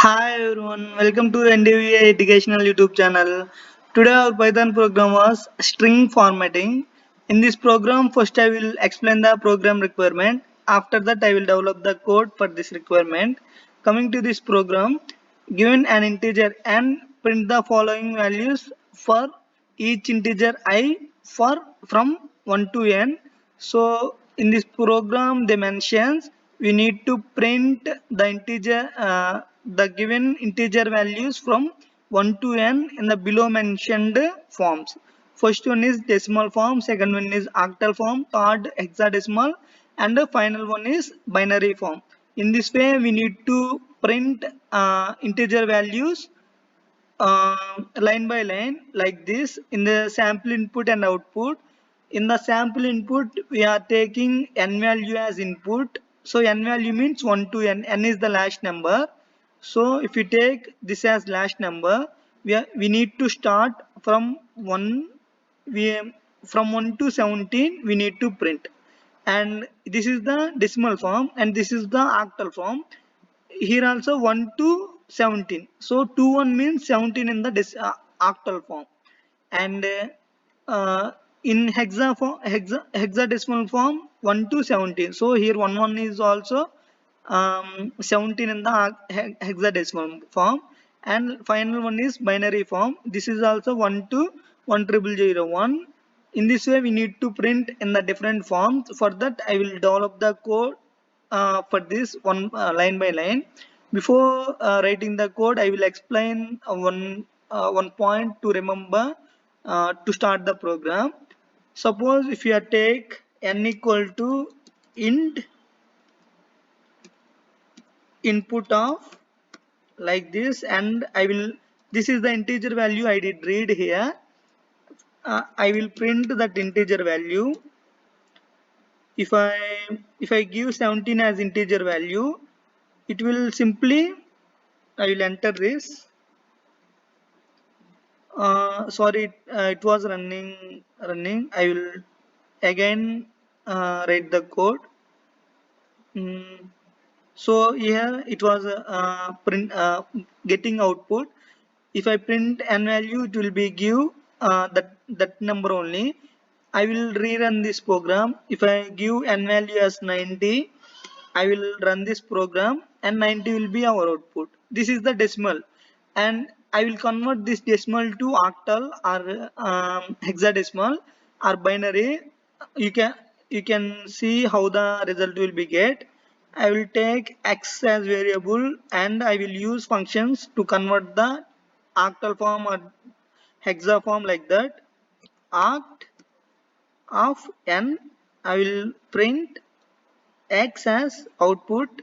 Hi everyone, welcome to NDVA educational YouTube channel. Today our Python program was string formatting. In this program, first I will explain the program requirement. After that, I will develop the code for this requirement. Coming to this program, given an integer n, print the following values for each integer I for from 1 to n. So in this program, they mentions we need to print the integer the given integer values from 1 to n in the below mentioned forms. First one is decimal form, second one is octal form, third hexadecimal, and the final one is binary form. In this way, we need to print integer values line by line like this in the sample input and output. In the sample input, we are taking n value as input. So n value means 1 to n is the last number. So if we take this as last number, we need to start from 1 we from 1 to 17 we need to print, and this is the decimal form and this is the octal form. Here also 1 to 17, so 2 1 means 17 in the octal form, and in hexadecimal form 1 to 17. So here 1 1 is also 17 in the hexadecimal form, and final one is binary form. This is also 1 to 10001. In this way, we need to print in the different forms. For that, I will develop the code for this one line by line. Before writing the code, I will explain one point to remember to start the program. Suppose if you take n equal to int input of like this, and I will, this is the integer value I did read here. I will print that integer value. If I give 17 as integer value, it will simply, I will enter this. Sorry, it was running. I will again write the code. So here it was print getting output. If I print n value, it will be give that number only. I will rerun this program. If I give n value as 90, I will run this program and 90 will be our output. This is the decimal, and I will convert this decimal to octal or hexadecimal or binary. You can see how the result will be get. I will take x as variable and I will use functions to convert the octal form or hexa form like that. Oct of n, I will print x as output.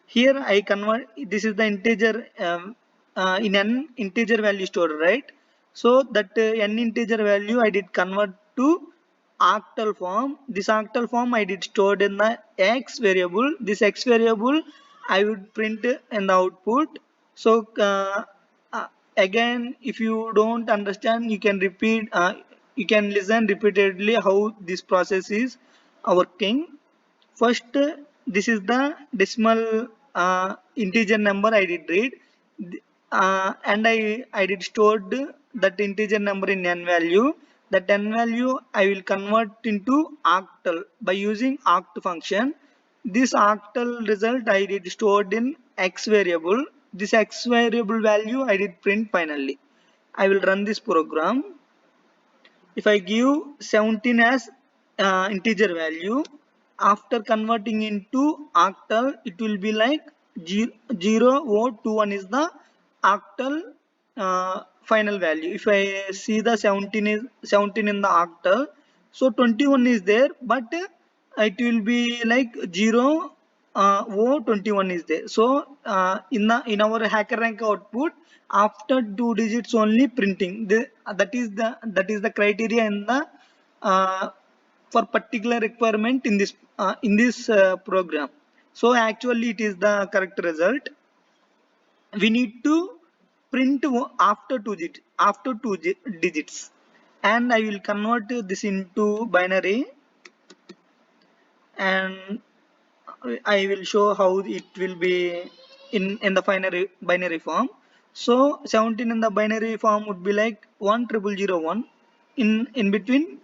Here I convert, this is the integer in n integer value stored, right? So that n integer value I did convert to octal form. This octal form I did stored in the x variable. This x variable I would print in the output. So uh, again, if you don't understand, you can repeat, you can listen repeatedly how this process is working. First, this is the decimal integer number I did read, and I did stored that integer number in n value. That n value I will convert into octal by using oct function. This octal result I did stored in x variable. This x variable value I did print finally. I will run this program. If I give 17 as integer value, after converting into octal, it will be like 0, 0, 0, 2, 1 is the octal final value. If I see the 17 is 17 in the octal, so 21 is there, but it will be like 0, 21 is there. So in our hacker rank output, after 2 digits only printing, that is the criteria in the for particular requirement in this program. So actually it is the correct result. We need to print after digits, and I will convert this into binary, and I will show how it will be in the binary form. So 17 in the binary form would be like 10001 in between,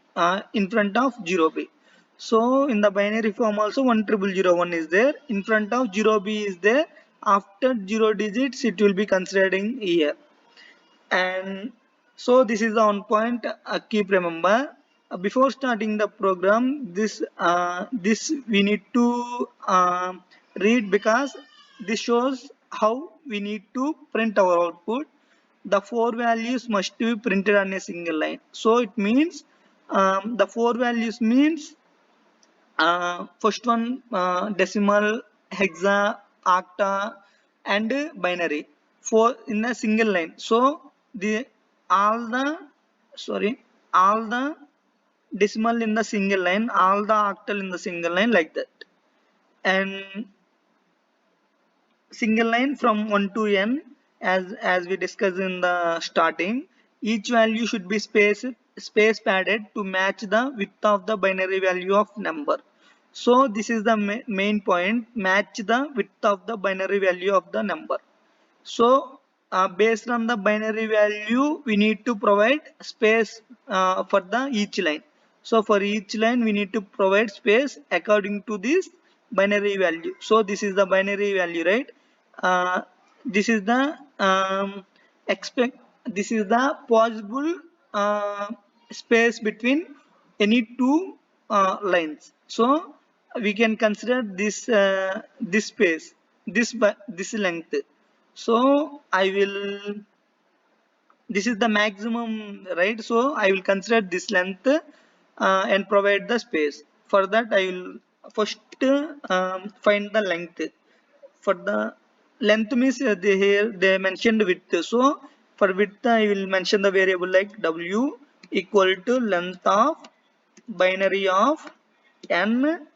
in front of 0b. So in the binary form also 10001 is there, in front of 0b is there. After 0 digits it will be considering here. And so this is the one point, keep remember. Before starting the program, this we need to read, because this shows how we need to print our output. The four values must be printed on a single line. So it means, the four values means, first one, decimal, hexa, octa, and binary, four in a single line. So the all the sorry all the decimal in the single line, all the octal in the single line, like that. And single line from 1 to n, as we discussed in the starting. Each value should be space padded to match the width of the binary value of number. So this is the main point, match the width of the binary value of the number. So based on the binary value, we need to provide space for the each line. So for each line we need to provide space according to this binary value. So this is the binary value, right? This is the expect this is the possible space between any two lines. So we can consider this space, this length. So I will, this is the maximum, right? So I will consider this length and provide the space. For that I will first find the length. For the length means, they here they mentioned width. So for width I will mention the variable like w equal to length of binary of n.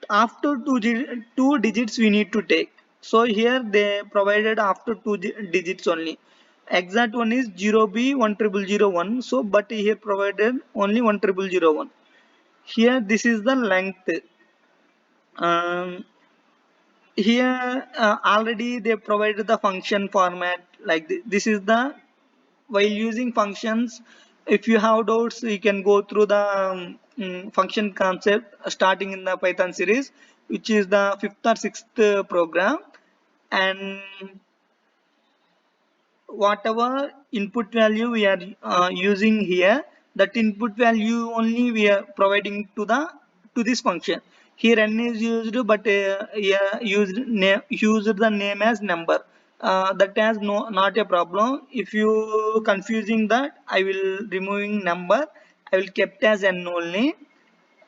After two digits we need to take. So here they provided after digits only. Exact one is 0b 10001. So but here provided only 10001. Here this is the length. um, Here already they provided the function format like this. This is the, while using functions, if you have doubts you can go through the function concept starting in the Python series, which is the fifth or sixth program. And whatever input value we are using here, that input value only we are providing to this function. Here n is used, but yeah, used the name as number. That has not a problem. If you confusing that, I will removing number, I will kept as n only.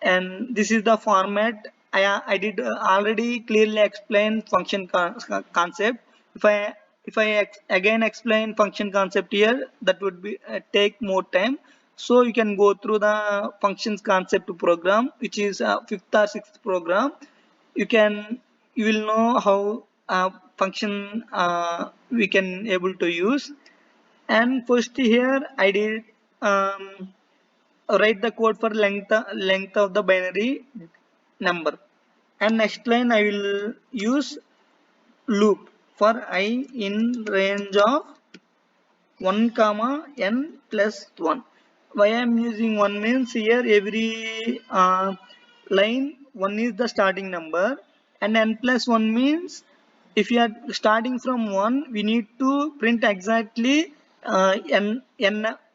And this is the format. I did already clearly explain function concept. If I again explain function concept here, that would be take more time. So you can go through the functions concept program, which is fifth or sixth program. You will know how function we can able to use. And first here I did write the code for length of the binary number. And next line I will use loop for I in range of 1 comma n plus 1. Why I am using 1 means, here every line 1 is the starting number, and n plus 1 means if you are starting from 1, we need to print exactly n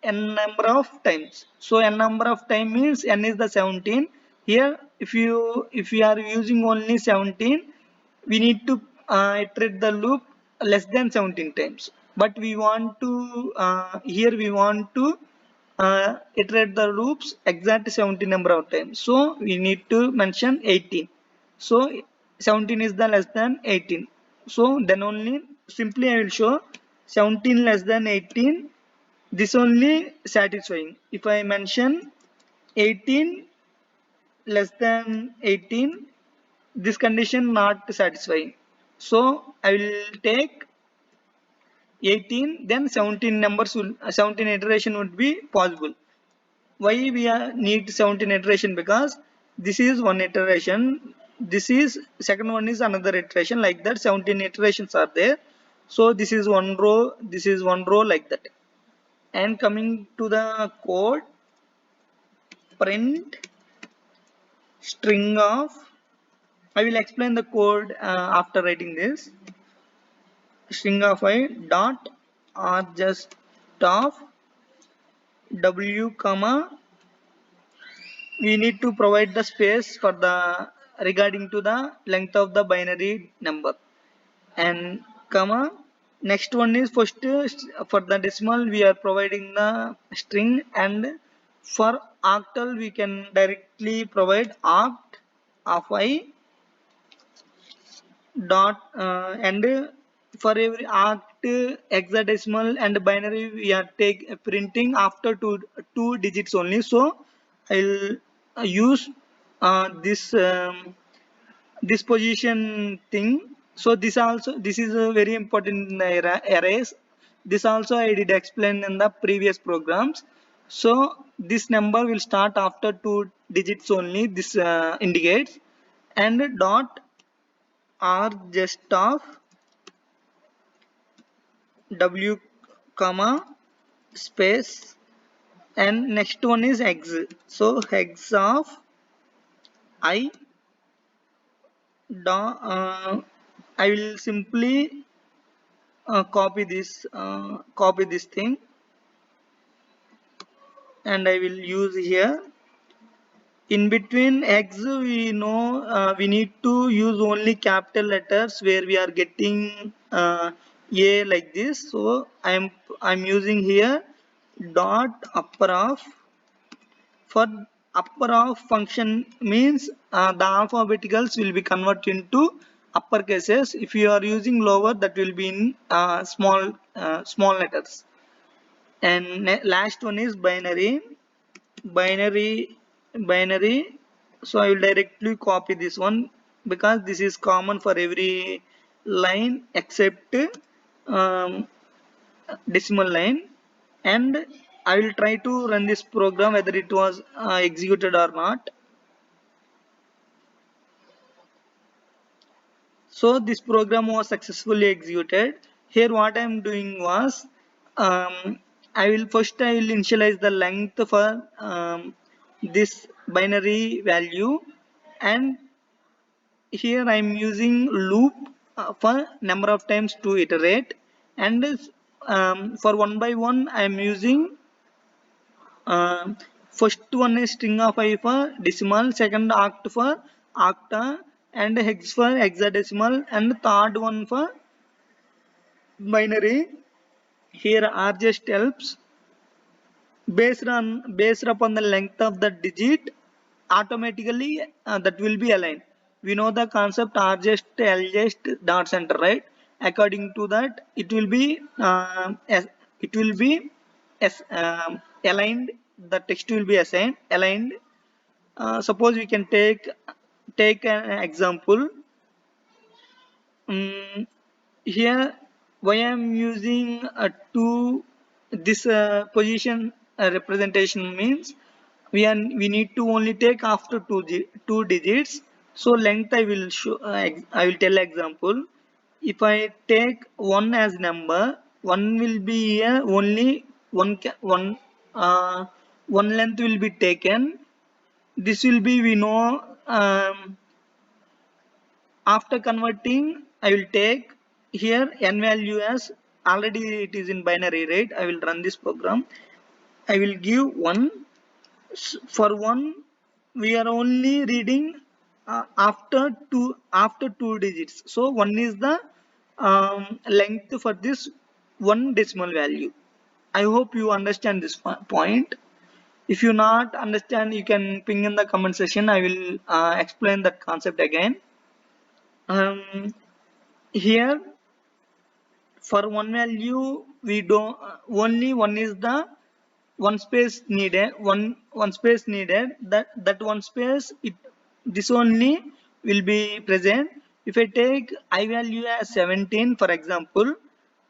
number of times. So n number of time means n is the 17. Here if you are using only 17, we need to iterate the loop less than 17 times. But we want to here we want to iterate the loops exact 17 number of times. So we need to mention 18. So 17 is the less than 18. So then only simply I will show 17 less than 18. This only satisfying. If I mention 18 less than 18, this condition not satisfying. So I will take 18, then 17 numbers will 17 iteration would be possible. Why we need 17 iteration? Because this is one iteration. this is second one is another iteration, like that 17 iterations are there. So this is one row, this is one row, like that. And coming to the code, print string of, I will explain the code after writing this. String of I dot r just of w comma, we need to provide the space for the regarding to the length of the binary number, and comma, next one is first for the decimal we are providing the string, and for octal we can directly provide oct of I dot and for every oct, hexadecimal and binary we are printing after two digits only. So I'll use this this position thing. So this is a very important in the arrays. This also I did explain in the previous programs. So this number will start after two digits only, this indicates. And dot r just of w comma space, and next one is hex. So hex of I I will simply copy this thing, and I will use here. In between X, we know we need to use only capital letters where we are getting A like this. So I'm using here dot upper of. For upper of function means the alphabeticals will be converted into upper cases. If you are using lower, that will be in small letters. And last one is binary binary. So I will directly copy this one, because this is common for every line except um, decimal line. And I will try to run this program whether it was executed or not. So this program was successfully executed. Here what I am doing was, I will initialize the length for this binary value, and here I am using loop for number of times to iterate, and for one by one I am using first one is string of I for decimal, second oct for octa, and hex for hexadecimal, and third one for binary. Here R just helps based upon the length of the digit, automatically that will be aligned. We know the concept R just L just dot center, right? According to that, it will be aligned. The text will be assigned aligned. Suppose we can take an example. Here why I am using two this position representation means we need to only take after two digits. So length I will show, I will tell example. If I take one as number, one will be here only uh, one length will be taken. This will be, we know, after converting I will take here n value as, already it is in binary, right? I will run this program. I will give 1. For 1 we are only reading after two digits. So 1 is the length for this one decimal value. I hope you understand this point. If you not understand, you can ping in the comment section. I will explain that concept again. Here for one value we don't only one is the one space needed, that one space, it this only will be present. If I take I value as 17 for example,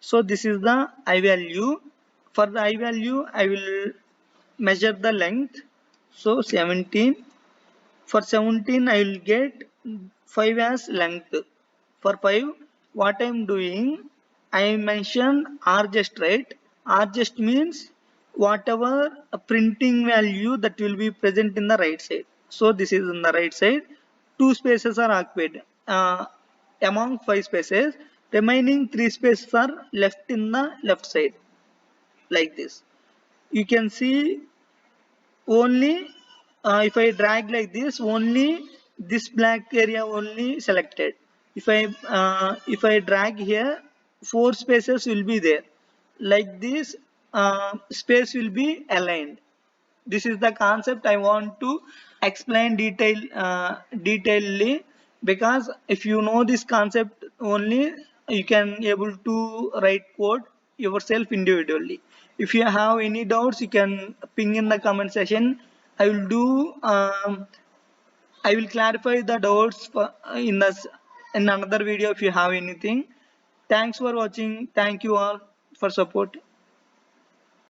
so this is the I value. For the I value I will measure the length. So 17, for 17 I will get 5 as length. For 5, what I am doing, I mentioned rjust, right? Rjust means whatever a printing value that will be present in the right side. So this is in the right side. 2 spaces are occupied among 5 spaces. Remaining 3 spaces are left in the left side, like this. You can see only if I drag like this, only this black area only selected. If I drag here, 4 spaces will be there. Like this, space will be aligned. This is the concept I want to explain detailedly, because if you know this concept only, you can able to write code yourself individually. If you have any doubts, you can ping in the comment section. I will do I will clarify the doubts in another video if you have anything. Thanks for watching. Thank you all for support.